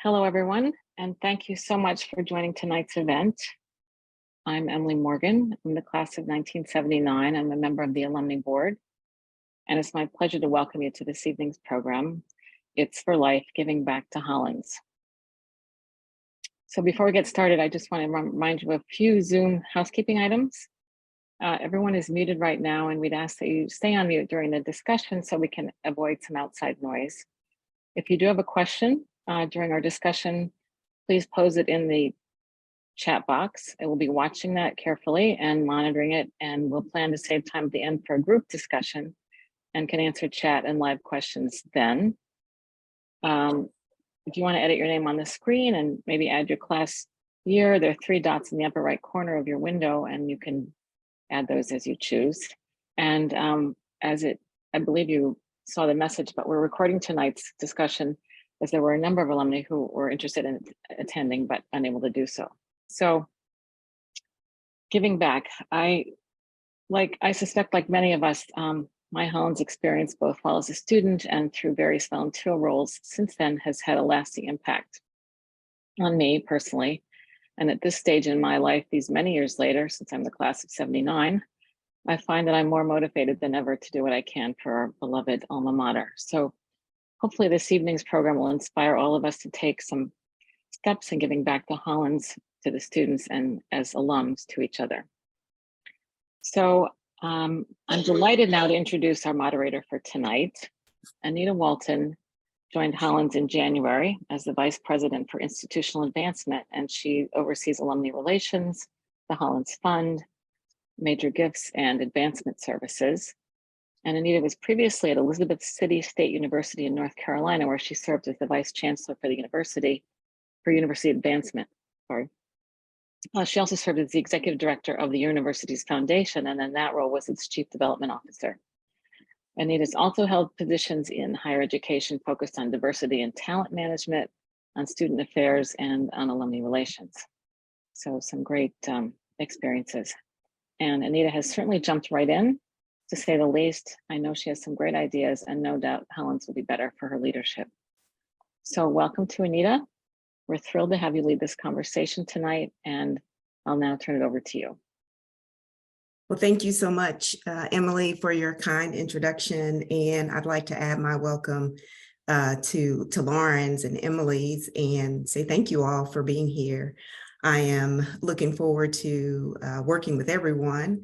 Hello, everyone, and thank you so much for joining tonight's event. I'm Emily Morgan. I'm the class of 1979. I'm a member of the Alumni Board, and it's my pleasure to welcome you to this evening's program. It's for Life, Giving Back to Hollins. So before we get started, I just want to remind you of a few Zoom housekeeping items. Everyone is muted right now, and we'd ask that you stay on mute during the discussion so we can avoid some outside noise. If you do have a question during our discussion, please pose it in the chat box. I will be watching that carefully and monitoring it, and we'll plan to save time at the end for a group discussion and can answer chat and live questions then. If you want to edit your name on the screen and maybe add your class year, there are 3 dots in the upper right corner of your window, and you can add those as you choose. And I believe you saw the message, but we're recording tonight's discussion as there were a number of alumni who were interested in attending but unable to do so. So giving back, I suspect like many of us, my Hollins experience both while as a student and through various volunteer roles since then has had a lasting impact on me personally. And at this stage in my life, these many years later, since I'm the class of 79, I find that I'm more motivated than ever to do what I can for our beloved alma mater. So hopefully this evening's program will inspire all of us to take some steps in giving back to Hollins, to the students, and as alums to each other. So I'm delighted now to introduce our moderator for tonight. Anita Walton joined Hollins in January as the Vice President for Institutional Advancement, and she oversees alumni relations, the Hollins Fund, major gifts, and advancement services. And Anita was previously at Elizabeth City State University in North Carolina, where she served as the Vice Chancellor for the University for University Advancement. She also served as the Executive Director of the university's foundation, and in that role was its Chief Development Officer. Anita's also held positions in higher education focused on diversity and talent management, on student affairs, and on alumni relations. So some great experiences. And Anita has certainly jumped right in, to say the least. I know she has some great ideas, and no doubt Hollins will be better for her leadership. So welcome to Anita. We're thrilled to have you lead this conversation tonight, and I'll now turn it over to you. Well, thank you so much, Emily, for your kind introduction. And I'd like to add my welcome to Lauren's and Emily's and say thank you all for being here. I am looking forward to working with everyone.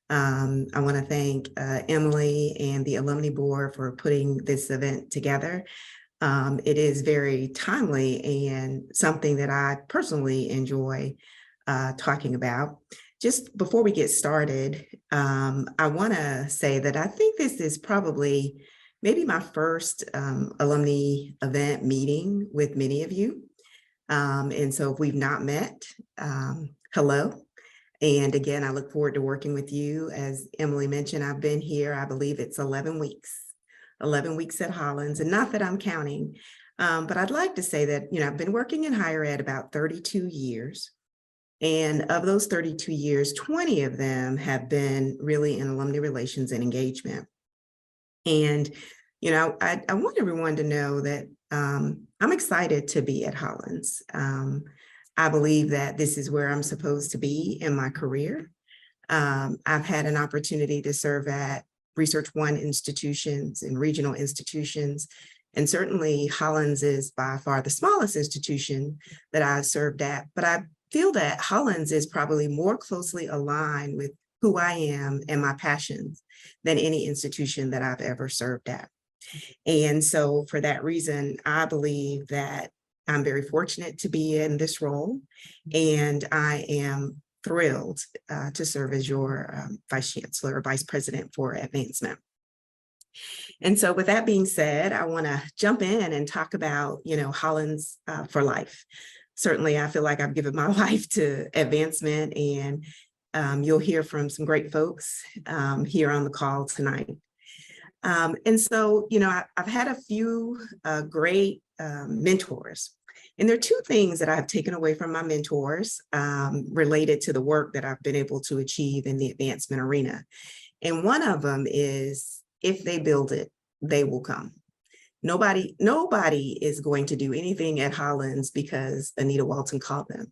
I want to thank Emily and the Alumni Board for putting this event together. It is very timely and something that I personally enjoy talking about. Just before we get started, I want to say that I think this is probably maybe my first alumni event meeting with many of you. And so if we've not met, hello. And again, I look forward to working with you. As Emily mentioned, I've been here, I believe it's 11 weeks at Hollins, and not that I'm counting, but I'd like to say that, I've been working in higher ed about 32 years. And of those 32 years, 20 of them have been really in alumni relations and engagement. And, I want everyone to know that I'm excited to be at Hollins. I believe that this is where I'm supposed to be in my career. I've had an opportunity to serve at Research One institutions and regional institutions. And certainly Hollins is by far the smallest institution that I've served at, but I feel that Hollins is probably more closely aligned with who I am and my passions than any institution that I've ever served at. And so for that reason, I believe that I'm very fortunate to be in this role, and I am thrilled to serve as your Vice Chancellor or Vice President for Advancement. And so with that being said, I want to jump in and talk about, Hollins for Life. Certainly, I feel like I've given my life to advancement, and you'll hear from some great folks here on the call tonight. And so, I've had a few great mentors. And there are 2 things that I've taken away from my mentors related to the work that I've been able to achieve in the advancement arena. And one of them is, if they build it, they will come. Nobody is going to do anything at Hollins because Anita Walton called them.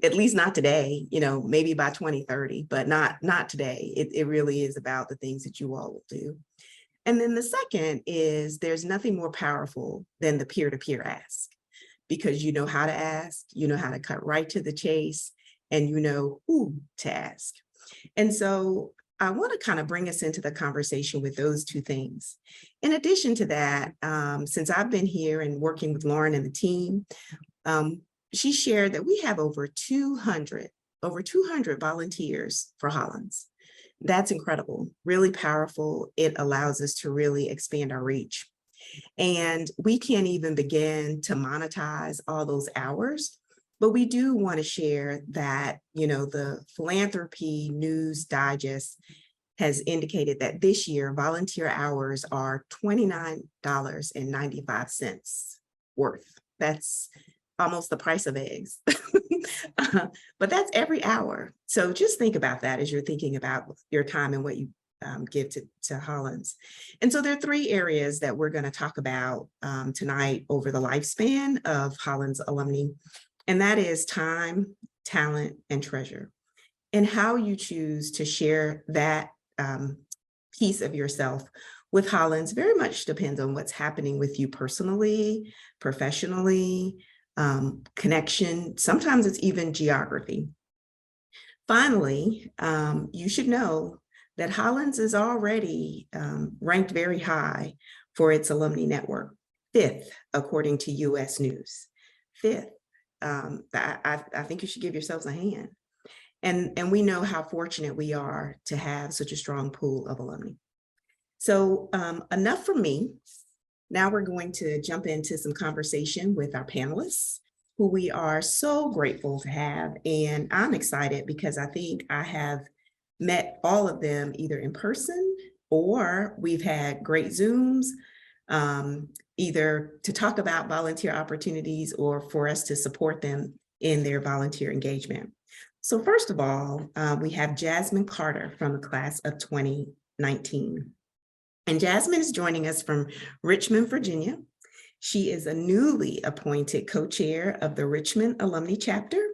At least not today, maybe by 2030, but not today. It really is about the things that you all will do. And then the second is there's nothing more powerful than the peer-to-peer ask, because you know how to ask, you know how to cut right to the chase, and you know who to ask. And so I want to kind of bring us into the conversation with those two things. In addition to that, since I've been here and working with Lauren and the team, she shared that we have over 200 volunteers for Hollins. That's incredible, really powerful. It allows us to really expand our reach. And we can't even begin to monetize all those hours, but we do want to share that, the Philanthropy News Digest has indicated that this year volunteer hours are $29.95 worth. That's almost the price of eggs. But that's every hour. So just think about that as you're thinking about your time and what you give to Hollins. And so there are three areas that we're going to talk about tonight over the lifespan of Hollins alumni. And that is time, talent, and treasure. And how you choose to share that piece of yourself with Hollins very much depends on what's happening with you personally, professionally, connection. Sometimes it's even geography. Finally, you should know that Hollins is already ranked very high for its alumni network, 5th, according to US News. 5th. I think you should give yourselves a hand. And we know how fortunate we are to have such a strong pool of alumni. So enough from me. Now we're going to jump into some conversation with our panelists, who we are so grateful to have. And I'm excited because I think I have met all of them either in person or we've had great Zooms, either to talk about volunteer opportunities or for us to support them in their volunteer engagement. So first of all, we have Jasmine Carter from the class of 2019. And Jasmine is joining us from Richmond, Virginia. She is a newly appointed co-chair of the Richmond Alumni Chapter,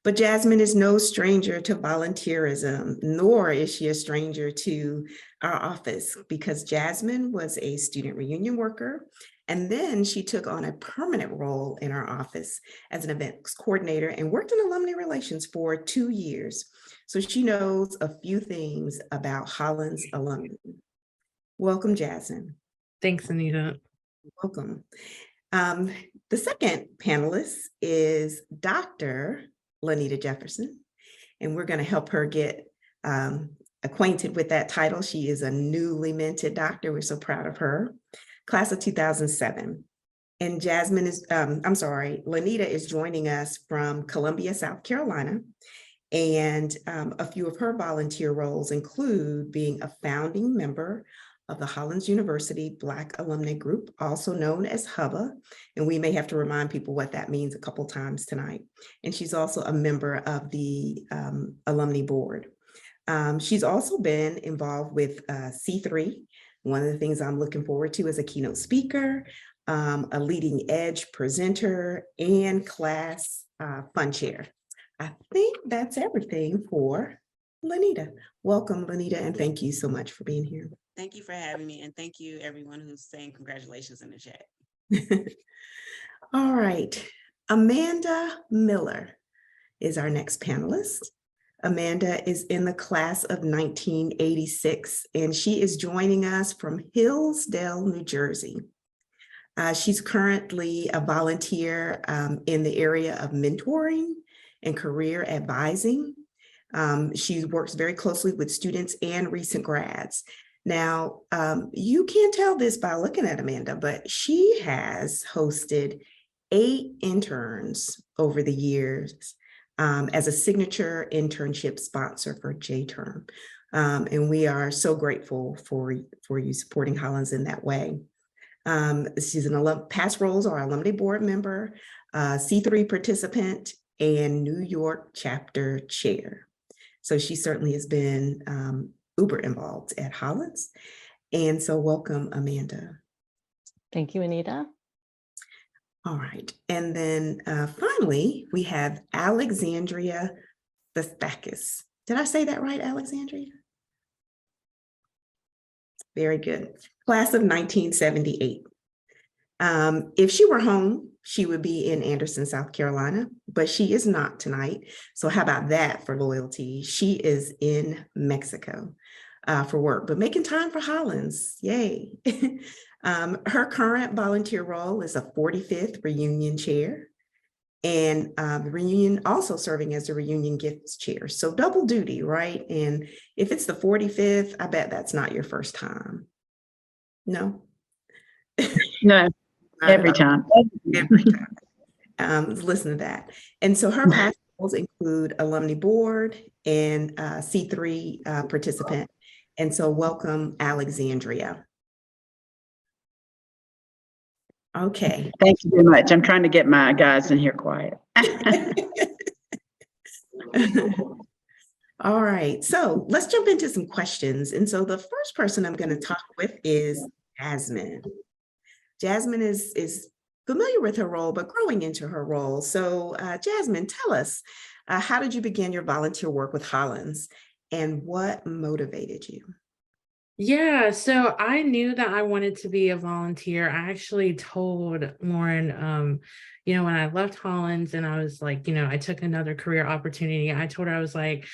but Jasmine is no stranger to volunteerism, nor is she a stranger to our office, because Jasmine was a student reunion worker, and then she took on a permanent role in our office as an events coordinator and worked in alumni relations for 2 years. So she knows a few things about Hollins alumni. Welcome, Jasmine. Thanks, Anita. Welcome. The second panelist is Dr. Lanita Jefferson, and we're going to help her get acquainted with that title. She is a newly minted doctor. We're so proud of her. Class of 2007. And Lanita is joining us from Columbia, South Carolina. And a few of her volunteer roles include being a founding member of the Hollins University Black Alumni Group, also known as HUBA. And we may have to remind people what that means a couple times tonight. And she's also a member of the Alumni Board. She's also been involved with C3. One of the things I'm looking forward to is a keynote speaker, a leading edge presenter, and class fund chair. I think that's everything for Lanita. Welcome, Lanita, and thank you so much for being here. Thank you for having me, and thank you everyone who's saying congratulations in the chat. All right, Amanda Miller is our next panelist. Amanda is in the class of 1986, and she is joining us from Hillsdale, New Jersey. She's currently a volunteer in the area of mentoring and career advising. She works very closely with students and recent grads. Now, you can't tell this by looking at Amanda, but she has hosted 8 interns over the years as a signature internship sponsor for J-Term. And we are so grateful for you supporting Hollins in that way. She's past roles are alumni board member, C3 participant, and New York chapter chair. So she certainly has been uber involved at Hollins. And so welcome, Amanda. Thank you, Anita. All right. And then finally, we have Alexandria Thestakis. Did I say that right, Alexandria? Very good. Class of 1978. If she were home, she would be in Anderson, South Carolina, but she is not tonight. So how about that for loyalty? She is in Mexico for work, but making time for Hollins. Yay. Her current volunteer role is a 45th reunion chair, and the reunion also serving as a reunion gifts chair. So double duty, right? And if it's the 45th, I bet that's not your first time. No? No, every time. Every time. Listen to that. And so her past roles include Alumni Board and C3 participant. And so welcome, Alexandria. Okay. Thank you very much. I'm trying to get my guys in here quiet. All right, so let's jump into some questions. And so the first person I'm going to talk with is Jasmine. Jasmine is familiar with her role, but growing into her role. So Jasmine, tell us, how did you begin your volunteer work with Hollins and what motivated you? Yeah, so I knew that I wanted to be a volunteer. I actually told Lauren, when I left Hollins and I was like, I took another career opportunity. I told her, I was like,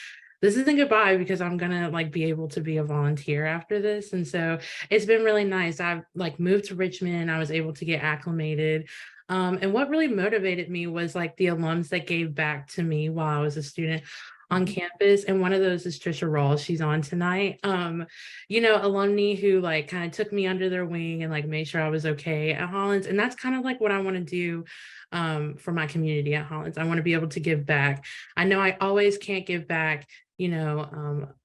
this isn't goodbye because I'm gonna be able to be a volunteer after this. And so it's been really nice. I've moved to Richmond. I was able to get acclimated. And what really motivated me was the alums that gave back to me while I was a student on campus. And one of those is Trisha Rawls. She's on tonight. Alumni who kind of took me under their wing and made sure I was okay at Hollins. And that's kind of what I want to do for my community at Hollins. I want to be able to give back. I know I always can't give back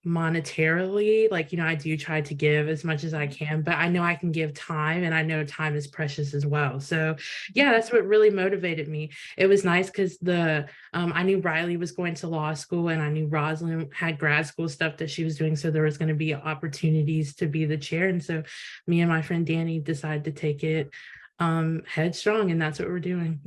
monetarily, I do try to give as much as I can, but I know I can give time, and I know time is precious as well. So yeah, that's what really motivated me. It was nice because I knew Riley was going to law school, and I knew Rosalind had grad school stuff that she was doing. So there was going to be opportunities to be the chair. And so me and my friend Danny decided to take it headstrong, and that's what we're doing.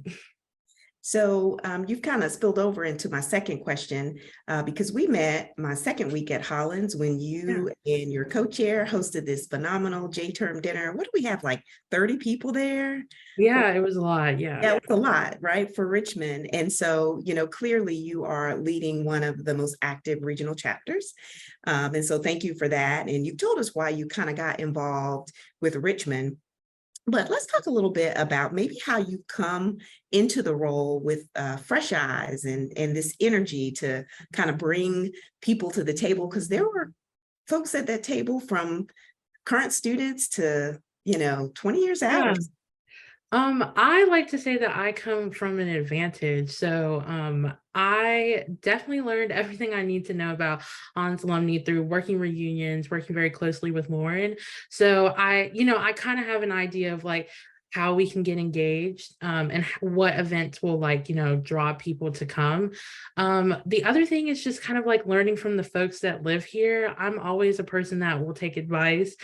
So you've kind of spilled over into my second question because we met my second week at Hollins when you and your co-chair hosted this phenomenal J-term dinner. What do we have, 30 people there? Yeah, it was a lot. Yeah. That was a lot, right, for Richmond. And so, clearly you are leading one of the most active regional chapters. And so thank you for that. And you told us why you kind of got involved with Richmond. But let's talk a little bit about maybe how you come into the role with fresh eyes and this energy to kind of bring people to the table, because there were folks at that table from current students to, 20 years out. I like to say that I come from an advantage. So I definitely learned everything I need to know about Hollins Alumni through working reunions, working very closely with Lauren. So I kind of have an idea of how we can get engaged and what events will draw people to come. The other thing is just kind of learning from the folks that live here. I'm always a person that will take advice,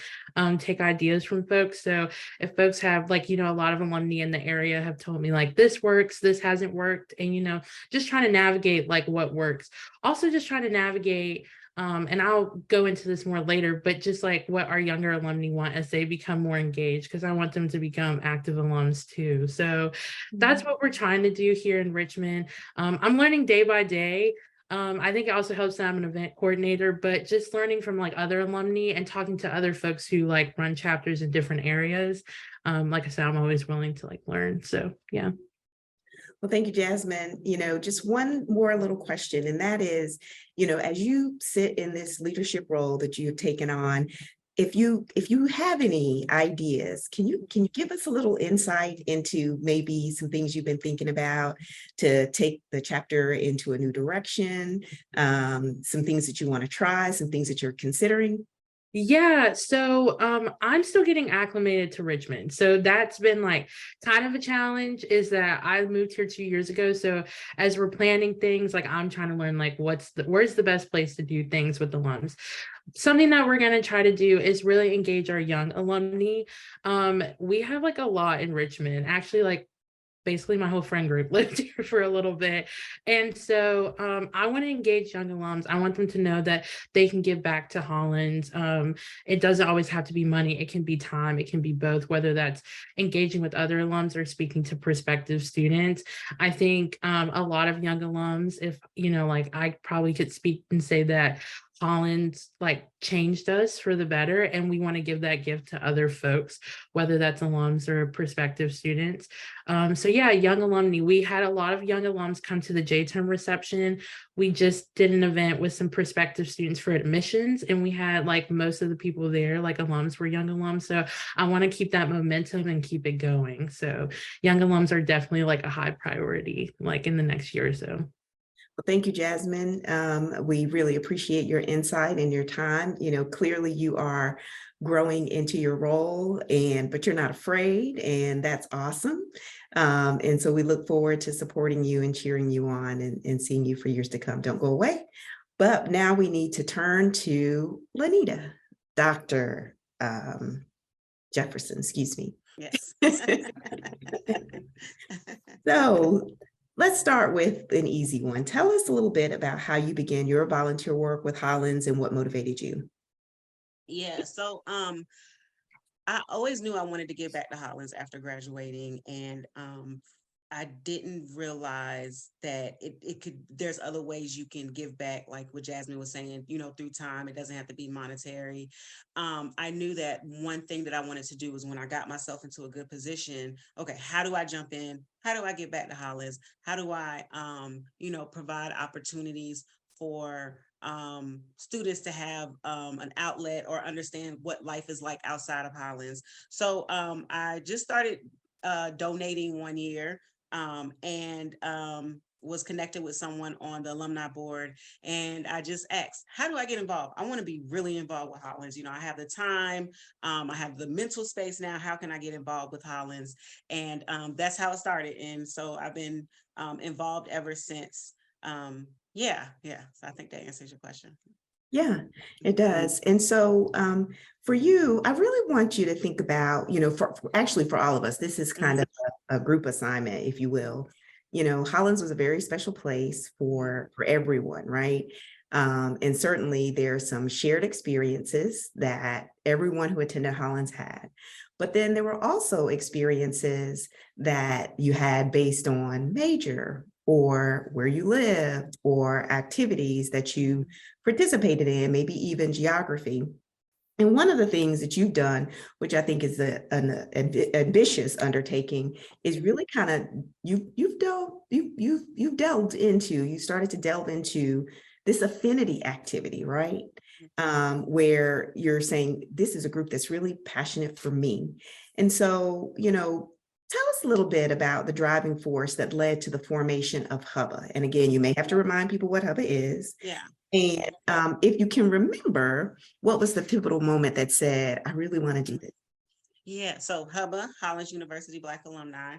take ideas from folks. So if folks have a lot of alumni in the area have told me this works, this hasn't worked, and just trying to navigate what works. Also just trying to navigate and I'll go into this more later, but just what our younger alumni want as they become more engaged, because I want them to become active alums too. So that's what we're trying to do here in Richmond. I'm learning day by day. I think it also helps that I'm an event coordinator, but just learning from other alumni and talking to other folks who run chapters in different areas. Like I said, I'm always willing to learn. So yeah. Well, thank you, Jasmine. Just one more little question, and that is, as you sit in this leadership role that you've taken on, if you have any ideas, can you give us a little insight into maybe some things you've been thinking about to take the chapter into a new direction, some things that you want to try, some things that you're considering? Yeah, so I'm still getting acclimated to Richmond. So that's been kind of a challenge, is that I moved here 2 years ago. So as we're planning things, I'm trying to learn where's the best place to do things with alums. something that we're going to try to do is really engage our young alumni. We have like a lot in Richmond, actually, like basically my whole friend group lived here for a little bit. And so I want to engage young alums. I want them to know that they can give back to Hollins. It doesn't always have to be money. It can be time. It can be both, whether that's engaging with other alums or speaking to prospective students. I think a lot of young alums, if, like I probably could speak and say that Hollins like changed us for the better, and we want to give that gift to other folks, whether that's alums or prospective students. So yeah, young alumni. We had a lot of young alums come to the J-term reception. We just did an event with some prospective students for admissions, and we had like most of the people there, like alums, were young alums. So I want to keep that momentum and keep it going. So young alums are definitely like a high priority, like in the next year or so. Well, thank you, Jasmine. We really appreciate your insight and your time. Clearly you are growing into your role, but you're not afraid, and that's awesome. And so we look forward to supporting you and cheering you on and seeing you for years to come. Don't go away. But now we need to turn to Lanita, Dr. Jefferson, excuse me. Yes. So let's start with an easy one. Tell us a little bit about how you began your volunteer work with Hollins and what motivated you. Yeah, so I always knew I wanted to give back to Hollins after graduating, and I didn't realize that it could, there's other ways you can give back, like what Jasmine was saying, through time. It doesn't have to be monetary. I knew that one thing that I wanted to do was, when I got myself into a good position, okay, how do I jump in? How do I get back to Hollins? How do I, provide opportunities for students to have an outlet or understand what life is like outside of Hollins. So I just started donating one year, and was connected with someone on the alumni board, and I just asked, how do I get involved? I want to be really involved with Hollins. I have the time, I have the mental space now. How can I get involved with Hollins? And that's how it started. And so I've been involved ever since. Yeah. So I think that answers your question. Yeah, it does. And so for you, I really want you to think about, for all of us, this is kind of a group assignment, if you will. Hollins was a very special place for everyone, right? And certainly there are some shared experiences that everyone who attended Hollins had. But then there were also experiences that you had based on major or where you lived or activities that you participated in, maybe even geography. And one of the things that you've done, which I think is an ambitious undertaking, is really kind of you started to delve into this affinity activity, right? Where you're saying this is a group that's really passionate for me. And so, tell us a little bit about the driving force that led to the formation of HUBA. And again, you may have to remind people what HUBA is. Yeah. And if you can remember, what was the pivotal moment that said, I really want to do this? Yeah, so HUBA, Hollins University Black Alumni.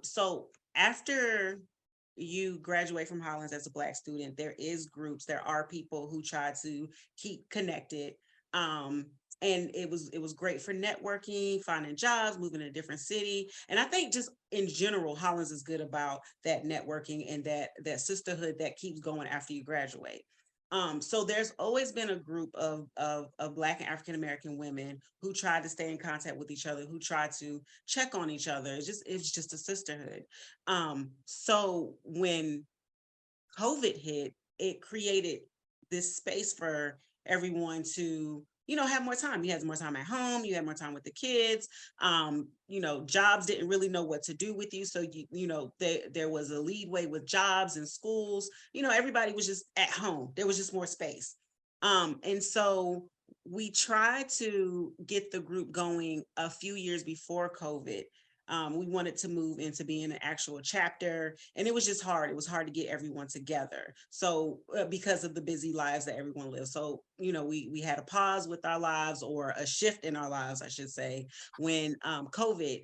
So after you graduate from Hollins as a Black student, there are people who try to keep connected. And it was great for networking, finding jobs, moving to a different city. And I think just in general, Hollins is good about that networking and that sisterhood that keeps going after you graduate. So there's always been a group of Black and African-American women who try to stay in contact with each other, who try to check on each other. It's just a sisterhood. So when COVID hit, it created this space for everyone to, have more time. You had more time at home, you had more time with the kids. Jobs didn't really know what to do with you. So, there was a leadway with jobs and schools. Everybody was just at home. There was just more space. And so we tried to get the group going a few years before COVID. We wanted to move into being an actual chapter, and it was just hard. It was hard to get everyone together. So because of the busy lives that everyone lives. So, we had a pause with our lives, or a shift in our lives, I should say, when COVID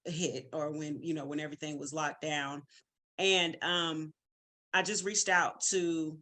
hit, or when everything was locked down. And I just reached out to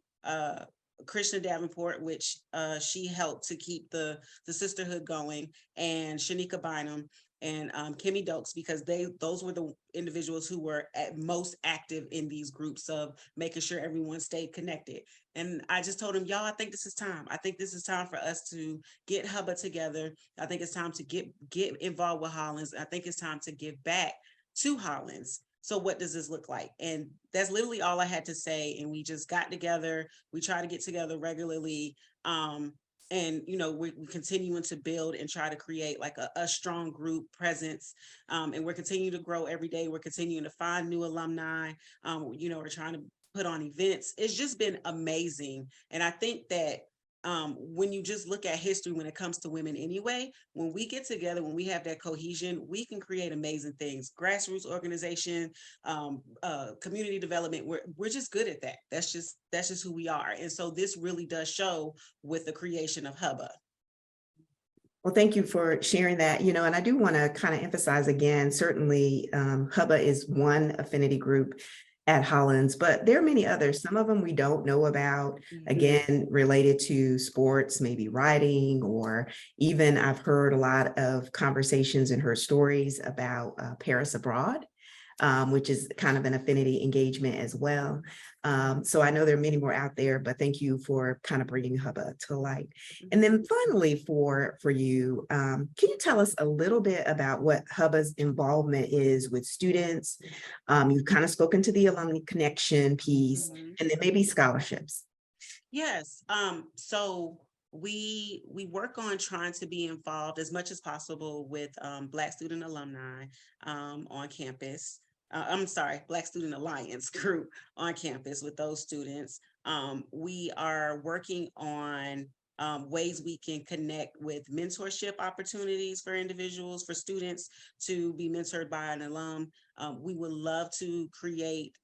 Krishna Davenport, which she helped to keep the sisterhood going, and Shanika Bynum and Kimmy Dokes, because those were the individuals who were at most active in these groups of making sure everyone stayed connected. And I just told them, y'all, I think this is time. I think this is time for us to get Hubba together. I think it's time to get involved with Hollins. I think it's time to give back to Hollins. So what does this look like? And that's literally all I had to say. And we just got together. We try to get together regularly. And, you know, we're continuing to build and try to create like a strong group presence. And we're continuing to grow every day. We're continuing to find new alumni. You know, we're trying to put on events. It's just been amazing. And I think that when you just look at history, when it comes to women anyway, when we get together, when we have that cohesion, we can create amazing things. Grassroots organization, community development, we're just good at that. That's just who we are. And so this really does show with the creation of Hubba. Well, thank you for sharing that, you know, and I do want to kind of emphasize again, certainly Hubba is one affinity group at Hollins, but there are many others. Some of them we don't know about, again, related to sports, maybe writing, or even I've heard a lot of conversations and heard stories about Paris Abroad, which is kind of an affinity engagement as well. So I know there are many more out there, but thank you for kind of bringing Hubba to light. And then finally for you, can you tell us a little bit about what Hubba's involvement is with students? You've kind of spoken to the alumni connection piece, and then maybe scholarships. Yes. So we work on trying to be involved as much as possible with Black student alumni on campus. I'm sorry, Black Student Alliance group on campus with those students. We are working on ways we can connect with mentorship opportunities for individuals, for students to be mentored by an alum. We would love to create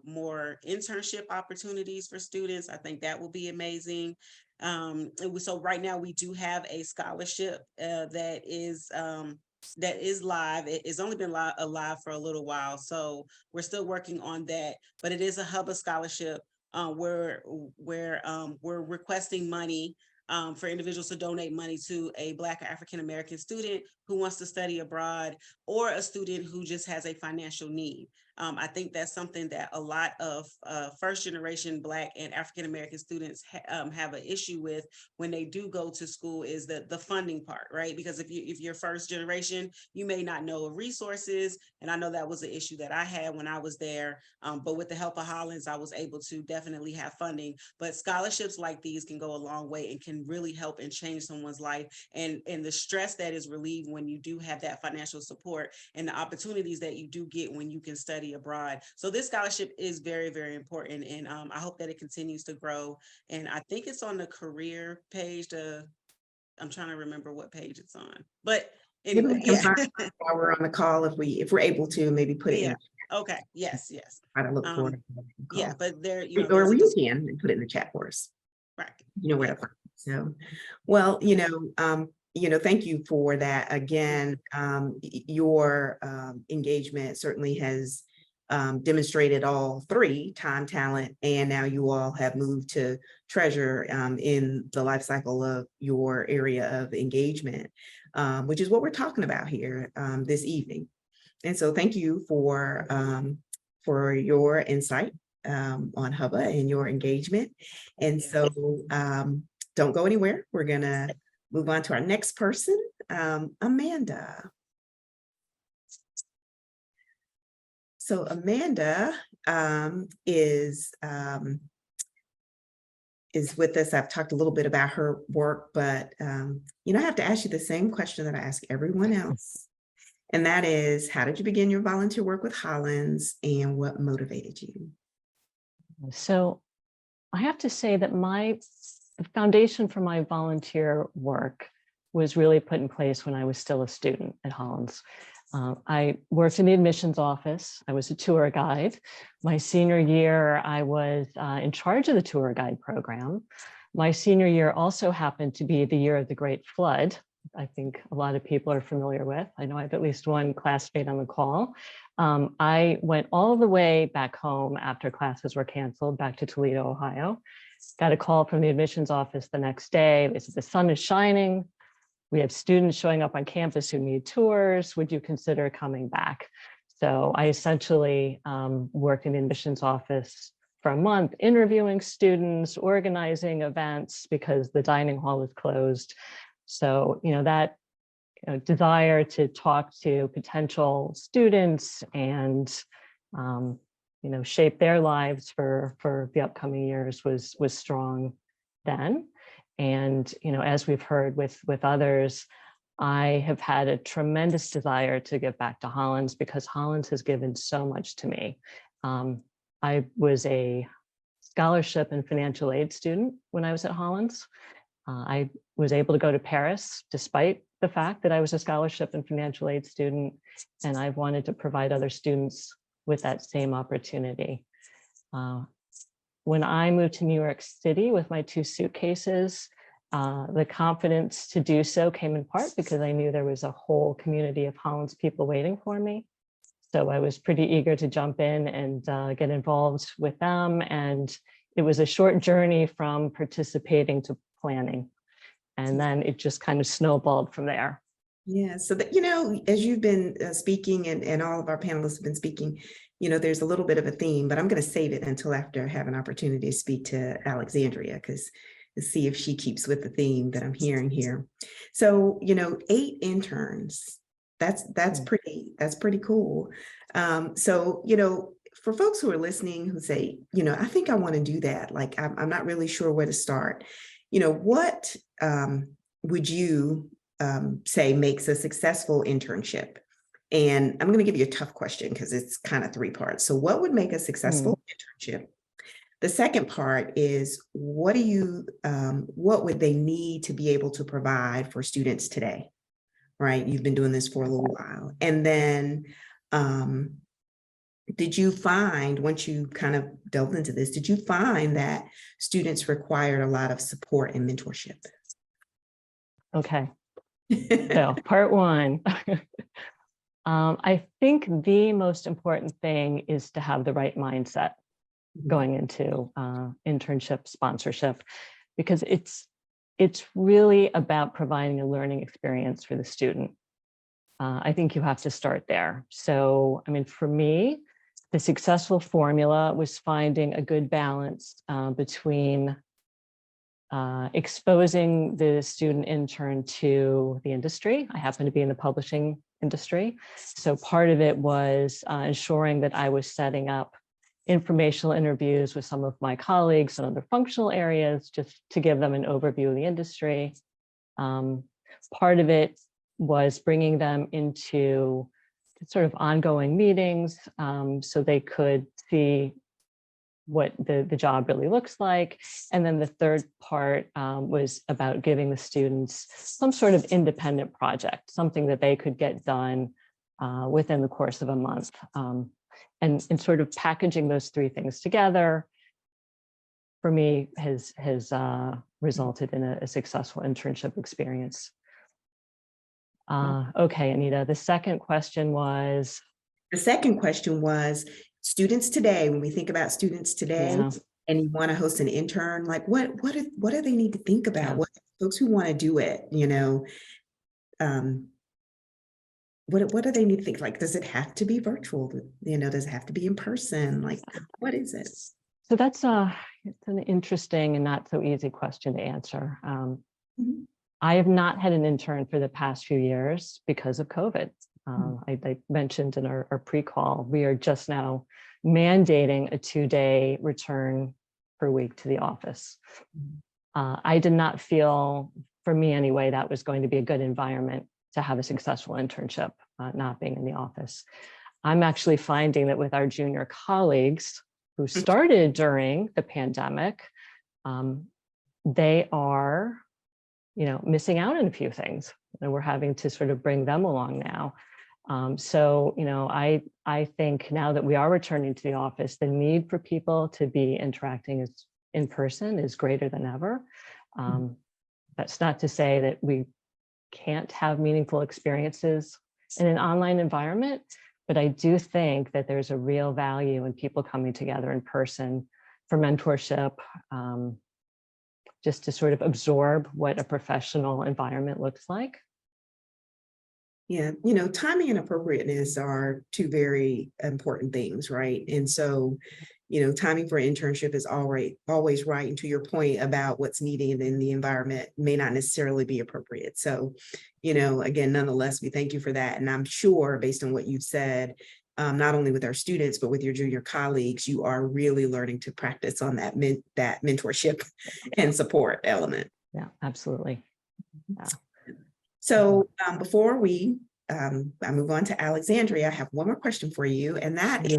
more internship opportunities for students. I think that will be amazing. So right now we do have a scholarship that is live. It's only been alive for a little while, so we're still working on that. But it is a Hubba scholarship where we're requesting money for individuals to donate money to a Black or African American student who wants to study abroad, or a student who just has a financial need. I think that's something that a lot of first generation Black and African American students have an issue with when they do go to school, is the funding part, right? Because if you're first generation, you may not know of resources. And I know that was an issue that I had when I was there. But with the help of Hollins, I was able to definitely have funding. But scholarships like these can go a long way and can really help and change someone's life. And the stress that is relieved when you do have that financial support, and the opportunities that you do get when you can study abroad. So this scholarship is very, very important. And I hope that it continues to grow. And I think it's on the career page. I'm trying to remember what page it's on. But anyway, maybe we can find out while we're on the call, if we're able to maybe put it in. Okay. Yes. Try to look for it. Yeah, but there, or you can put it in the chat for us. Right. You know where to find it. So, well, thank you for that. Again, your engagement certainly has demonstrated all three: time, talent, and now you all have moved to treasure in the life cycle of your area of engagement, which is what we're talking about here this evening. And so thank you for your insight on Hubba and your engagement. And so don't go anywhere. We're gonna move on to our next person, Amanda. So Amanda is with us. I've talked a little bit about her work, but I have to ask you the same question that I ask everyone else. And that is, how did you begin your volunteer work with Hollins, and what motivated you? So I have to say that the foundation for my volunteer work was really put in place when I was still a student at Hollins. I worked in the admissions office. I was a tour guide. My senior year, I was in charge of the tour guide program. My senior year also happened to be the year of the Great Flood. I think a lot of people are familiar with. I know I have at least one classmate on the call. I went all the way back home after classes were canceled, back to Toledo, Ohio. got a call from the admissions office the next day. They said, the sun is shining. We have students showing up on campus who need tours. Would you consider coming back? So I essentially worked in the admissions office for a month, interviewing students, organizing events because the dining hall was closed. So, that desire to talk to potential students and, shape their lives for the upcoming years was strong then. And, as we've heard with others, I have had a tremendous desire to give back to Hollins because Hollins has given so much to me. I was a scholarship and financial aid student when I was at Hollins. I was able to go to Paris despite the fact that I was a scholarship and financial aid student, and I've wanted to provide other students with that same opportunity. When I moved to New York City with my 2 suitcases, the confidence to do so came in part because I knew there was a whole community of Hollins people waiting for me. So I was pretty eager to jump in and get involved with them. And it was a short journey from participating to planning. And then it just kind of snowballed from there. Yeah, so that, as you've been speaking and all of our panelists have been speaking, there's a little bit of a theme, but I'm going to save it until after I have an opportunity to speak to Alexandria, because to see if she keeps with the theme that I'm hearing here. So, 8 interns, that's pretty cool. So, for folks who are listening who say, I think I want to do that, like I'm not really sure where to start, what would you say makes a successful internship? And I'm going to give you a tough question because it's kind of 3 parts. So what would make a successful internship? The second part is, what would they need to be able to provide for students today? Right? You've been doing this for a little while. And then did you find, once you kind of delved into this, did you find that students required a lot of support and mentorship? Okay. So part 1. I think the most important thing is to have the right mindset going into internship sponsorship, because it's really about providing a learning experience for the student. I think you have to start there. So, for me, the successful formula was finding a good balance between exposing the student intern to the industry. I happen to be in the publishing industry. So part of it was ensuring that I was setting up informational interviews with some of my colleagues in other functional areas, just to give them an overview of the industry. Part of it was bringing them into sort of ongoing meetings so they could see what the job really looks like. And then the third part was about giving the students some sort of independent project, something that they could get done within the course of a month. And sort of packaging those 3 things together, for me, has resulted in a successful internship experience. Okay, Anita, the second question was? The second question was, students today, when we think about students today, and you want to host an intern, like what do they need to think about? What folks who want to do it, what do they need to think? Like, does it have to be virtual? Does it have to be in person? Like, what is it? So that's it's an interesting and not so easy question to answer. I have not had an intern for the past few years because of COVID. I mentioned in our pre-call, we are just now mandating a 2-day return per week to the office. I did not feel, for me anyway, that was going to be a good environment to have a successful internship, not being in the office. I'm actually finding that with our junior colleagues who started during the pandemic, they are, missing out on a few things, and we're having to sort of bring them along now. So, I think now that we are returning to the office, the need for people to be interacting in person is greater than ever. That's not to say that we can't have meaningful experiences in an online environment, but I do think that there's a real value in people coming together in person for mentorship, just to sort of absorb what a professional environment looks like. Yeah, timing and appropriateness are two very important things, right? And so, timing for internship is always right. And to your point about what's needed in the environment may not necessarily be appropriate. So, again, nonetheless, we thank you for that. And I'm sure based on what you've said, not only with our students, but with your junior colleagues, you are really learning to practice on that mentorship and support element. Yeah, absolutely. Yeah. So before I move on to Alexandria, I have one more question for you, and that is,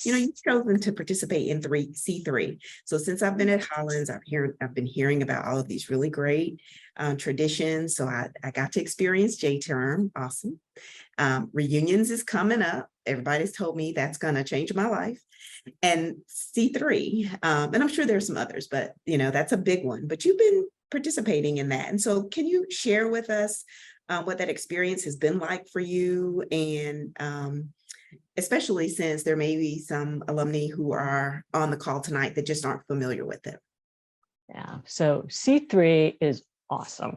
you've chosen to participate in C3. So since I've been at Hollins, I've been hearing about all of these really great traditions. So I got to experience J-term, awesome. Reunions is coming up. Everybody's told me that's going to change my life. And C3, and I'm sure there's some others, but that's a big one. But you've been participating in that. And so can you share with us what that experience has been like for you? And especially since there may be some alumni who are on the call tonight that just aren't familiar with it. Yeah, so C3 is awesome.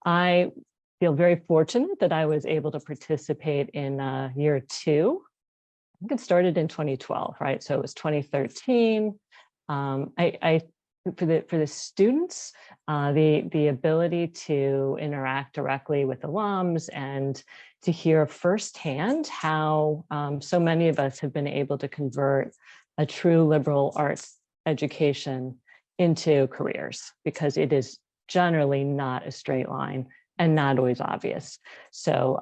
I feel very fortunate that I was able to participate in year 2. I think it started in 2012, right? So it was 2013. For the students, the ability to interact directly with alums and to hear firsthand how so many of us have been able to convert a true liberal arts education into careers, because it is generally not a straight line and not always obvious. So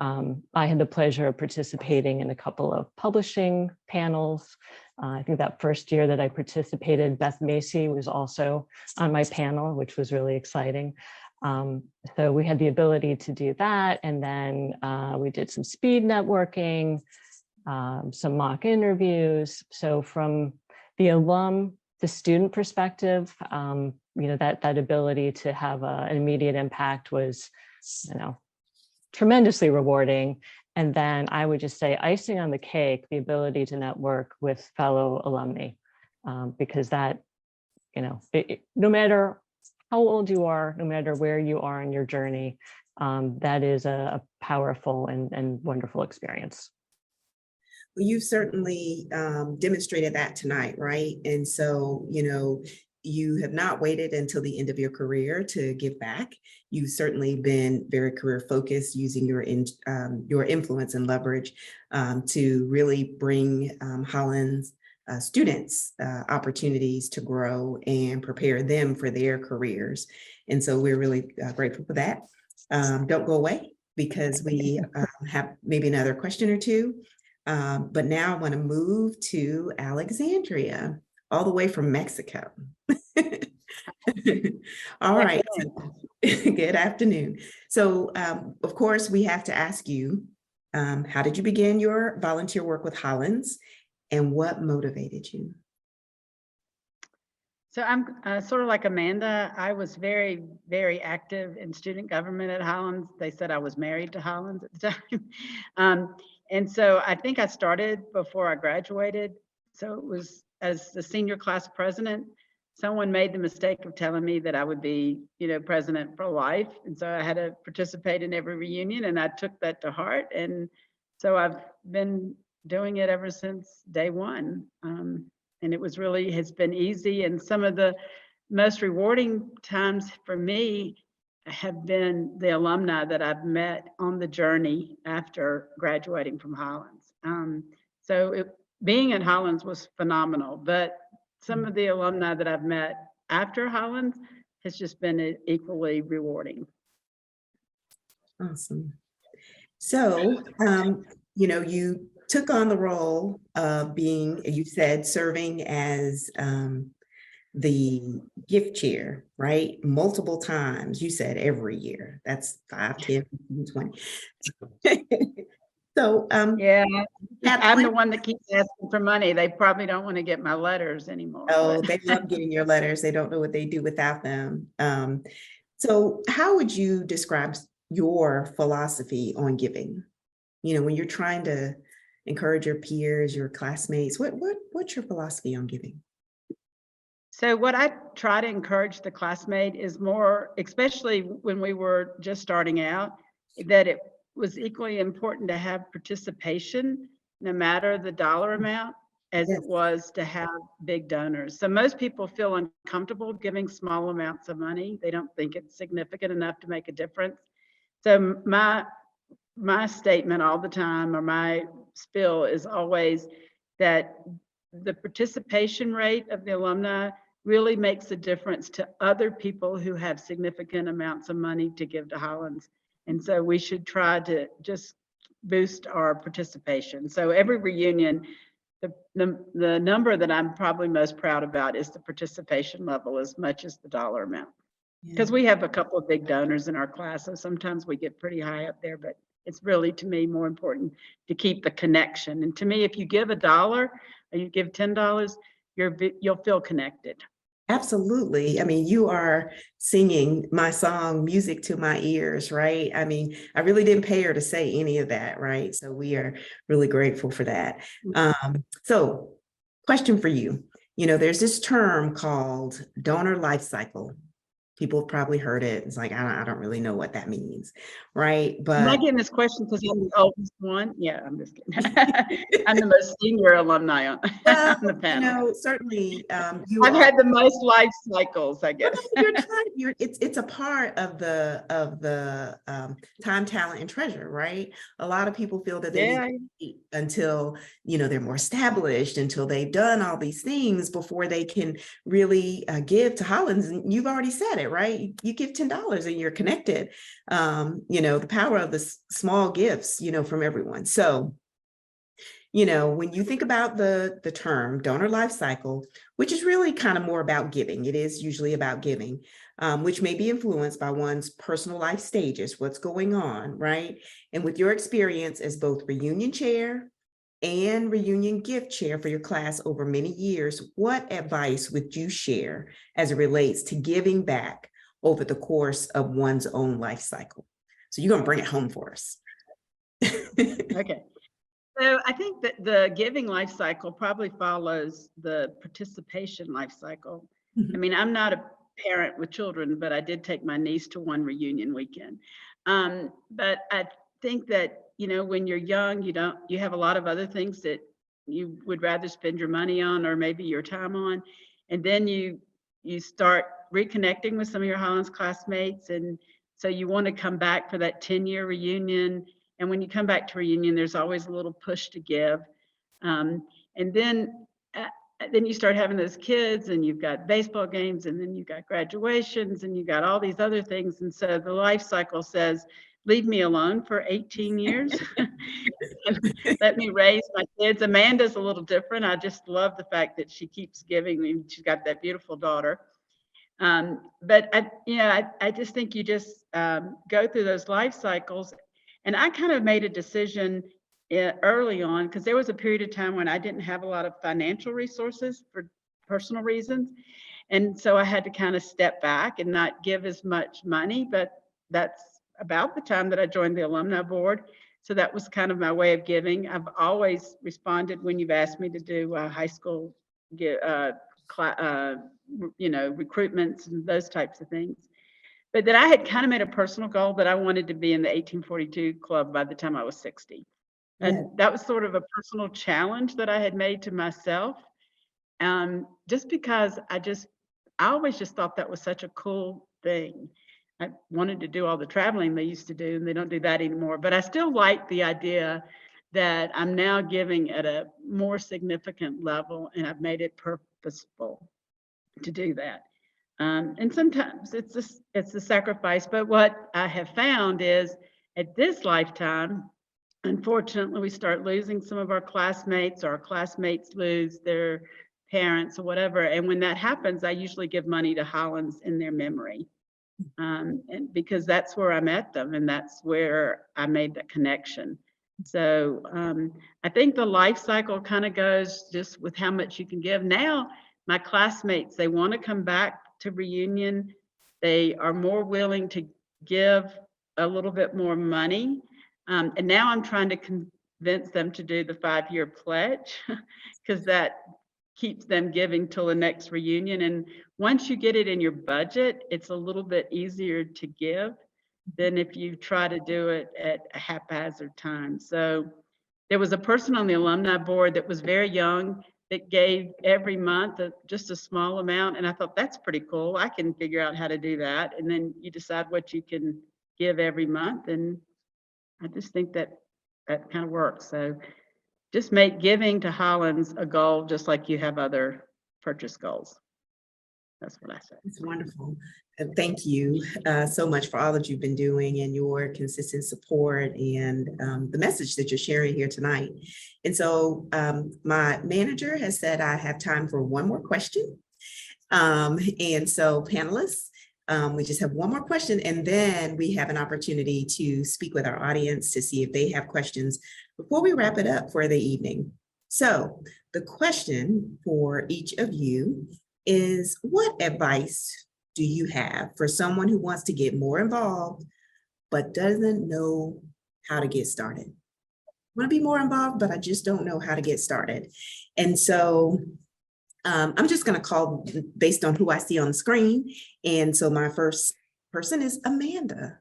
I had the pleasure of participating in a couple of publishing panels. I think that first year that I participated, Beth Macy was also on my panel, which was really exciting. So we had the ability to do that. And then we did some speed networking, some mock interviews. So from the student perspective, that ability to have an immediate impact was, tremendously rewarding. And then I would just say icing on the cake, the ability to network with fellow alumni, because that, no matter how old you are, no matter where you are in your journey, that is a powerful and wonderful experience. Well, you've certainly demonstrated that tonight, right? And so, you have not waited until the end of your career to give back. You've certainly been very career focused, using your influence and leverage to really bring Hollins students opportunities to grow and prepare them for their careers. And so we're really grateful for that. Don't go away, because we have maybe another question or two. But now I want to move to Alexandria, all the way from Mexico. All right. Good afternoon. So, of course, we have to ask you, how did you begin your volunteer work with Hollins, and what motivated you? So I'm sort of like Amanda. I was very, very active in student government at Hollins. They said I was married to Hollins at the time. And so I think I started before I graduated. So it was as the senior class president. Someone made the mistake of telling me that I would be, president for life. And so I had to participate in every reunion, and I took that to heart. And so I've been doing it ever since day one. And it has been easy. And some of the most rewarding times for me have been the alumni that I've met on the journey after graduating from Hollins. Being at Hollins was phenomenal, but some of the alumni that I've met after Hollins has just been equally rewarding. Awesome. So, you took on the role of being, you said, serving as the gift chair, right? Multiple times. You said every year. That's 5, 10, 15, 20. So, yeah, I'm the one that keeps asking for money. They probably don't want to get my letters anymore. Oh, they love getting your letters. They don't know what they do without them. So how would you describe your philosophy on giving? When you're trying to encourage your peers, your classmates, what's your philosophy on giving? So what I try to encourage the classmate is more, especially when we were just starting out, that it was equally important to have participation, no matter the dollar amount, as Yes. it was to have big donors. So most people feel uncomfortable giving small amounts of money. They don't think it's significant enough to make a difference. So my statement all the time, or my spiel, is always that the participation rate of the alumni really makes a difference to other people who have significant amounts of money to give to Hollins. And so we should try to just boost our participation. So every reunion, the number that I'm probably most proud about is the participation level as much as the dollar amount. Because we have a couple of big donors in our class, so sometimes we get pretty high up there, but it's really, to me, more important to keep the connection. And to me, if you give $1 or you give $10, you'll feel connected. Absolutely. I mean, you are singing my song, music to my ears, right? I mean, I really didn't pay her to say any of that, right? So we are really grateful for that. So question for you. You know, there's this term called donor life cycle. People have probably heard it. It's like, I don't really know what that means, right? Am I But getting this question because I'm the oldest one? Yeah, I'm just kidding. I'm the most senior alumni on, well, on the you panel. know, certainly you I've are. had the most life cycles, I guess. Well, you're trying, it's a part of the time, talent, and treasure, right? A lot of people feel that they Yeah, need to wait until, you know, they're more established, until they've done all these things before they can really give to Hollins. And you've already said it, right? You give $10 and you're connected. You know, the power of the small gifts, you know, from everyone. So, you know, when you think about the term donor life cycle, which is really kind of more about giving, it is usually about giving, which may be influenced by one's personal life stages, what's going on, right? And with your experience as both reunion chair and reunion gift chair for your class over many years, what advice would you share as it relates to giving back over the course of one's own life cycle? So you're going to bring it home for us. okay. So I think that the giving life cycle probably follows the participation life cycle. I mean, I'm not a parent with children, but I did take my niece to one reunion weekend. But I think that, you know, when you're young, you have a lot of other things that you would rather spend your money on, or maybe your time on. And then you start reconnecting with some of your Hollins classmates. And so you want to come back for that 10-year reunion. And when you come back to reunion, there's always a little push to give. And then you start having those kids, and you've got baseball games, and then you've got graduations, and you've got all these other things. And so the life cycle says, leave me alone for 18 years. Let me raise my kids. Amanda's a little different. I just love the fact that she keeps giving me. She's got that beautiful daughter. But I just think you just go through those life cycles. And I kind of made a decision early on, because there was a period of time when I didn't have a lot of financial resources for personal reasons. And so I had to kind of step back and not give as much money. But that's about the time that I joined the alumni board. So that was kind of my way of giving. I've always responded when you've asked me to do high school, recruitments and those types of things. But that I had kind of made a personal goal that I wanted to be in the 1842 club by the time I was 60. And that was sort of a personal challenge that I had made to myself. Just because I always just thought that was such a cool thing. I wanted to do all the traveling they used to do, and they don't do that anymore. But I still like the idea that I'm now giving at a more significant level, and I've made it purposeful to do that. And sometimes it's a sacrifice, but what I have found is at this lifetime, unfortunately, we start losing some of our classmates, or our classmates lose their parents or whatever. And when that happens, I usually give money to Hollins in their memory. And because that's where I met them, and that's where I made that connection. So I think the life cycle kind of goes just with how much you can give. Now, my classmates, they want to come back to reunion. They are more willing to give a little bit more money. And now I'm trying to convince them to do the 5-year pledge, because that keeps them giving till the next reunion. And once you get it in your budget, it's a little bit easier to give than if you try to do it at a haphazard time. So there was a person on the alumni board that was very young that gave every month just a small amount. And I thought, that's pretty cool. I can figure out how to do that. And then you decide what you can give every month. And I just think that that kind of works. So just make giving to Hollins a goal, just like you have other purchase goals. That's what I say. It's wonderful. And thank you so much for all that you've been doing and your consistent support and the message that you're sharing here tonight. And so my manager has said I have time for one more question. And so panelists, we just have one more question, and then we have an opportunity to speak with our audience to see if they have questions before we wrap it up for the evening. So the question for each of you is, what advice do you have for someone who wants to get more involved but doesn't know how to get started? I want to be more involved, but I just don't know how to get started. And so I'm just going to call based on who I see on the screen. And so my first person is Amanda.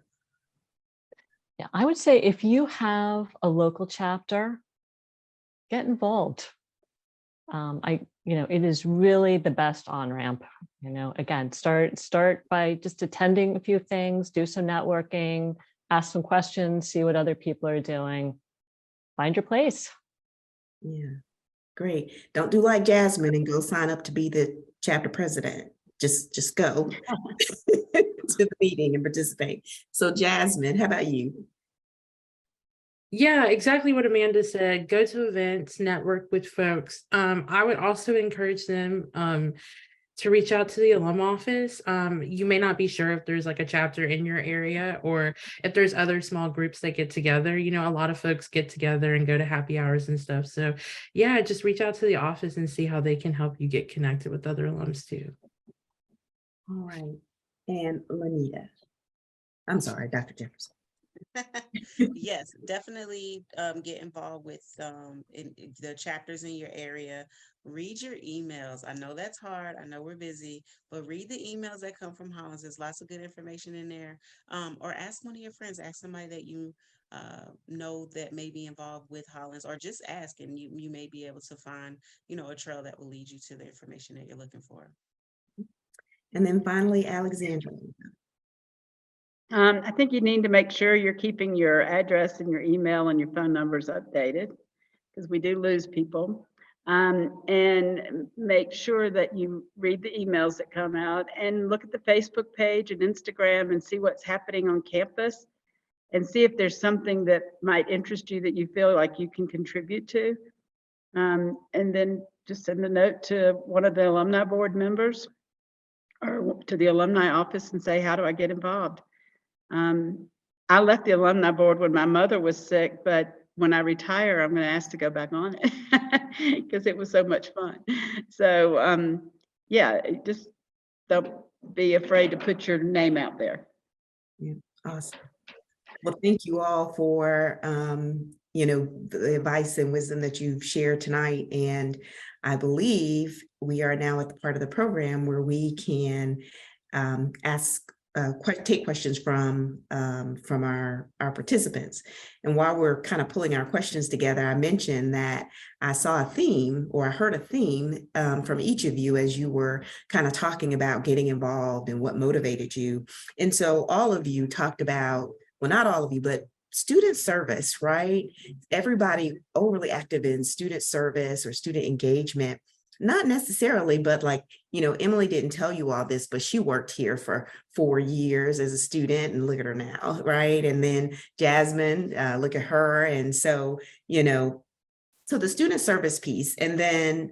Yeah, I would say if you have a local chapter, get involved. It is really the best on-ramp. Again, start by just attending a few things, do some networking, ask some questions, see what other people are doing, find your place. Yeah, great. Don't do like Jasmine and go sign up to be the chapter president. Just go to the meeting and participate. So Jasmine, how about you? Yeah, exactly what Amanda said. Go to events, network with folks. I would also encourage them to reach out to the alum office. You may not be sure if there's like a chapter in your area or if there's other small groups that get together. A lot of folks get together and go to happy hours and stuff. So yeah, just reach out to the office and see how they can help you get connected with other alums too. All right. And Lanita. I'm sorry, Dr. Jefferson. Yes, definitely get involved with in the chapters in your area. Read your emails. I know that's hard. I know we're busy, but read the emails that come from Hollins. There's lots of good information in there. Or ask one of your friends, ask somebody that you know that may be involved with Hollins, or just ask and you may be able to find, a trail that will lead you to the information that you're looking for. And then finally, Alexandra. I think you need to make sure you're keeping your address and your email and your phone numbers updated, because we do lose people. And make sure that you read the emails that come out and look at the Facebook page and Instagram and see what's happening on campus and see if there's something that might interest you that you feel like you can contribute to. And then just send a note to one of the alumni board members or to the alumni office and say, how do I get involved? I left the alumni board when my mother was sick, but when I retire, I'm going to ask to go back on it because it was so much fun. So yeah, just don't be afraid to put your name out there. Yeah, awesome. Well, thank you all for the advice and wisdom that you've shared tonight. And I believe we are now at the part of the program where we can take questions from our participants. And while we're kind of pulling our questions together, I mentioned that I saw a theme, or I heard a theme from each of you as you were kind of talking about getting involved and what motivated you. And so all of you talked about, well, not all of you, but student service, right? Everybody overly active in student service or student engagement. Not necessarily, but Emily didn't tell you all this, but she worked here for 4 years as a student, and look at her now, right? And then Jasmine, look at her. And so, so the student service piece, and then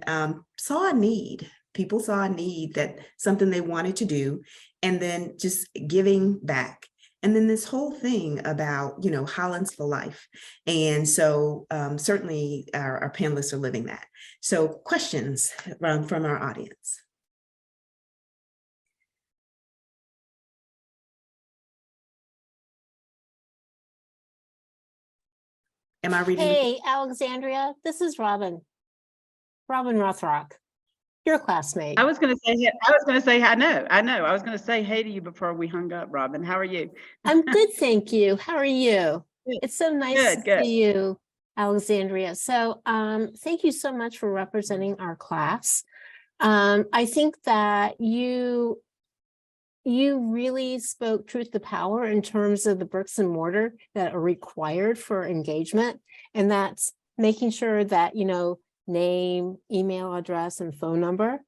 saw a need. People saw a need, that something they wanted to do, and then just giving back. And then this whole thing about, Hollins for life. And so certainly our panelists are living that. So questions from our audience. Am I reading? Hey, Alexandria, this is Robin Rothrock. Your classmate. I was gonna say, I know. I was gonna say hey to you before we hung up, Robin. How are you? I'm good, thank you. How are you? Good. It's so nice to Good. see you, Alexandria. So thank you so much for representing our class. I think that you really spoke truth to power in terms of the bricks and mortar that are required for engagement. And that's making sure that, you know, name, email address, and phone number